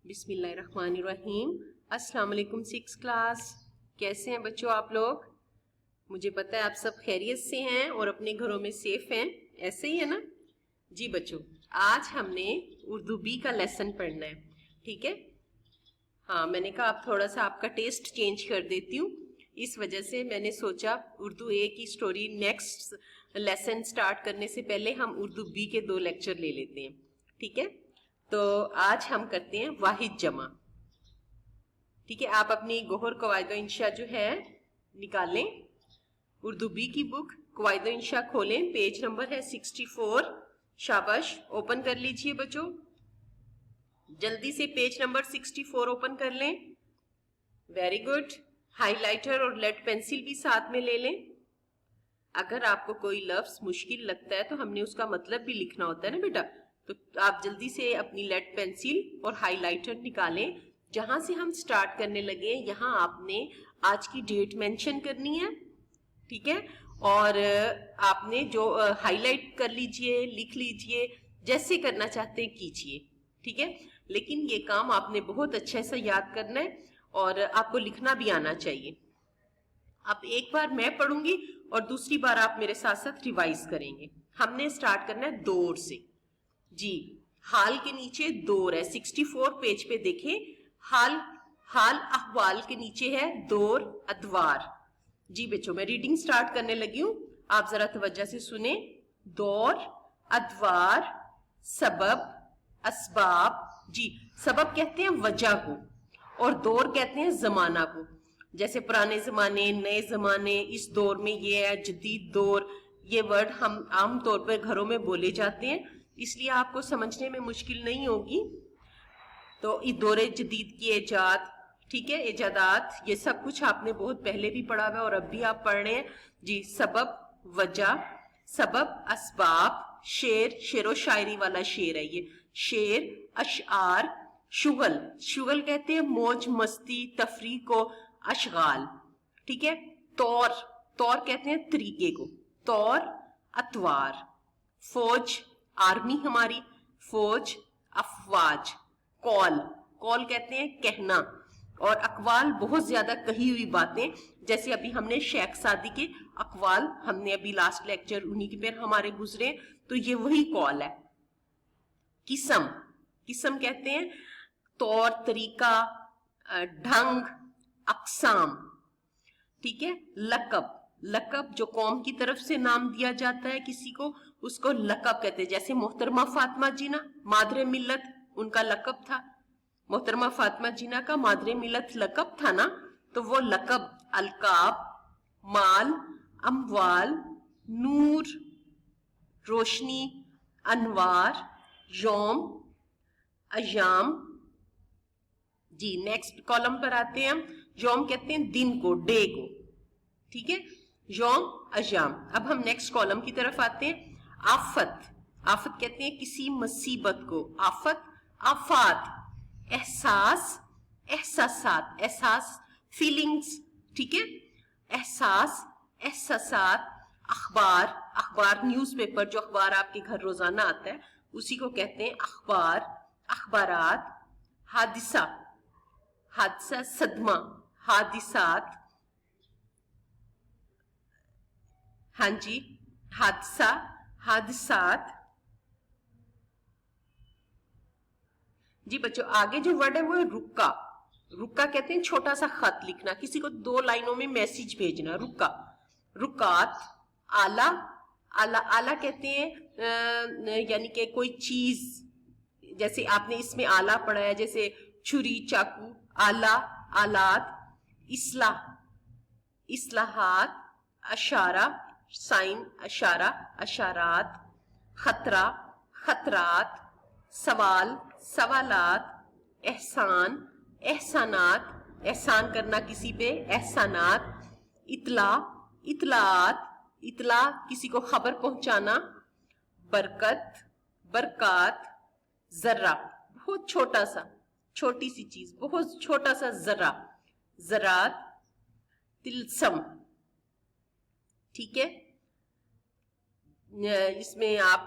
بسم اللہ الرحمن الرحیم۔ السلام علیکم 6 کلاس، کیسے ہیں بچوں آپ لوگ؟ مجھے پتہ ہے آپ سب خیریت سے ہیں اور اپنے گھروں میں سیف ہیں، ایسے ہی ہے نا؟ جی بچوں، آج ہم نے اردو بی کا لیسن پڑھنا ہے، ٹھیک ہے؟ ہاں، میں نے کہا آپ تھوڑا سا آپ کا ٹیسٹ چینج کر دیتی ہوں، اس وجہ سے میں نے سوچا اردو اے کی سٹوری نیکسٹ لیسن سٹارٹ کرنے سے پہلے ہم اردو بی کے 2 لیکچر لے لیتے ہیں، ٹھیک ہے؟ تو آج ہم کرتے ہیں واحد جمع، ٹھیک ہے؟ آپ اپنی گوہر قواعد و انشاء جو ہے نکالیں، اردو بی کی بک قواعد و انشاء کھولیں، پیج نمبر ہے 64، شاباش اوپن کر لیجئے بچوں، جلدی سے پیج نمبر 64 اوپن کر لیں، ویری گڈ، ہائی لائٹر اور لیڈ پینسل بھی ساتھ میں لے لیں۔ اگر آپ کو کوئی لفظ مشکل لگتا ہے تو ہم نے اس کا مطلب بھی لکھنا ہوتا ہے نا بیٹا، تو آپ جلدی سے اپنی لیڈ پینسل اور ہائی لائٹر نکالیں، جہاں سے ہم سٹارٹ کرنے لگے یہاں آپ نے آج کی ڈیٹ مینشن کرنی ہے، ٹھیک ہے؟ اور آپ نے جو ہائی لائٹ کر لیجئے، لکھ لیجئے، جیسے کرنا چاہتے ہیں کیجئے، ٹھیک ہے؟ لیکن یہ کام آپ نے بہت اچھے سے یاد کرنا ہے اور آپ کو لکھنا بھی آنا چاہیے۔ اب ایک بار میں پڑھوں گی اور دوسری بار آپ میرے ساتھ ساتھ ریوائز کریں گے۔ ہم نے سٹارٹ کرنا ہے دور سے، جی حال کے نیچے دور ہے، 64 پیج پہ دیکھیں، حال احوال کے نیچے ہے دور ادوار۔ جی بچوں، میں ریڈنگ سٹارٹ کرنے لگی ہوں، آپ ذرا توجہ سے سنیں۔ دور، ادوار، سبب، اسباب، جی سبب کہتے ہیں وجہ کو اور دور کہتے ہیں زمانہ کو، جیسے پرانے زمانے، نئے زمانے، اس دور میں یہ ہے، جدید دور، یہ ورڈ ہم عام طور پر گھروں میں بولے جاتے ہیں، اس لیے آپ کو سمجھنے میں مشکل نہیں ہوگی۔ تو دور جدید کی ایجاد، ٹھیک ہے، ایجادات، یہ سب کچھ آپ نے بہت پہلے بھی پڑھا ہوا ہے اور اب بھی آپ پڑھ رہے ہیں۔ جی سبب، وجہ، سبب، اسباب، شعر و شاعری والا شعر ہے یہ، شعر، اشعار، شغل کہتے ہیں موج مستی تفریح کو، اشغال، ٹھیک ہے؟ طور کہتے ہیں طریقے کو، طور، اتوار، فوج، آرمی ہماری، فوج، افواج، قول کہتے ہیں کہنا، اور اقوال بہت زیادہ کہی ہوئی باتیں، جیسے ابھی ہم نے شیخ سعدی کے اقوال، ہم نے ابھی لاسٹ لیکچر انہی کے پیر ہمارے گزرے، تو یہ وہی قول ہے۔ قسم کہتے ہیں طور طریقہ، ڈھنگ، اقسام، ٹھیک ہے؟ لقب جو قوم کی طرف سے نام دیا جاتا ہے کسی کو، اس کو لقب کہتے ہیں، جیسے محترمہ فاطمہ جینا مادر ملت ان کا لقب تھا، محترمہ فاطمہ جینا کا مادر ملت لقب تھا نا، تو وہ لقب، القاب، مال، اموال، نور، روشنی، انوار، یوم، ایام۔ جی نیکسٹ کالم پر آتے ہیں ہم، یوم کہتے ہیں دن کو، ڈے کو، ٹھیک ہے؟ یوم، ایام۔ اب ہم نیکسٹ کالم کی طرف آتے ہیں، آفت کہتے ہیں کسی مصیبت کو، آفت، آفات، احساس فیلنگز، ٹھیک ہے؟ احساسات، اخبار نیوز پیپر، جو اخبار آپ کے گھر روزانہ آتا ہے اسی کو کہتے ہیں اخبار، اخبارات، حادثہ، صدمہ، حادثات، ہاں جی، حادثات۔ جی بچوں، آگے جو ورڈ ہے وہ ہے رکا کہتے ہیں چھوٹا سا خط لکھنا، کسی کو 2 لائنوں میں میسج بھیجنا، رکات، آلہ کہتے ہیں یعنی کہ کوئی چیز، جیسے آپ نے اس میں آلہ پڑھا ہے، جیسے چھری، چاقو، آلات، اصلاحات، اشارہ، سائن، اشارہ، اشارات، خطرہ، خطرات، سوال، سوالات، احسان، احسانات، احسان کرنا کسی پہ، احسانات، اطلاع کسی کو خبر پہنچانا، برکات، ذرہ بہت چھوٹی سی چیز، بہت چھوٹا سا ذرہ، ذرات، تلسم، ٹھیک ہے؟ اس میں آپ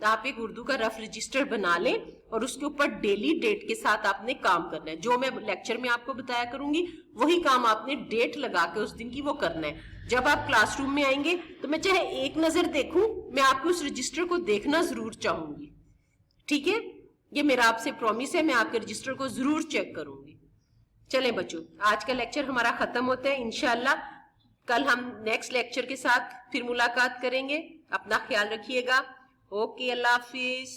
آپ ایک اردو کا رف رجسٹر بنا لیں اور اس کے اوپر ڈیلی ڈیٹ کے ساتھ آپ نے کام کرنا ہے. جو میں لیکچر میں آپ کو بتایا کروں گی وہی کام آپ نے ڈیٹ لگا کے اس دن کی وہ کرنا ہے. جب آپ کلاس روم میں آئیں گے تو میں چاہے ایک نظر دیکھوں, میں آپ کو اس رجسٹر کو دیکھنا ضرور چاہوں گی. ٹھیک ہے, یہ میرا آپ سے پرومس ہے, میں آپ کے رجسٹر کو ضرور چیک کروں گی. چلیں بچوں, آج کا لیکچر ہمارا ختم ہوتا ہے. انشاءاللہ کل ہم نیکسٹ لیکچر کے ساتھ پھر ملاقات کریں گے. اپنا خیال رکھیے گا. اوکے, اللہ حافظ.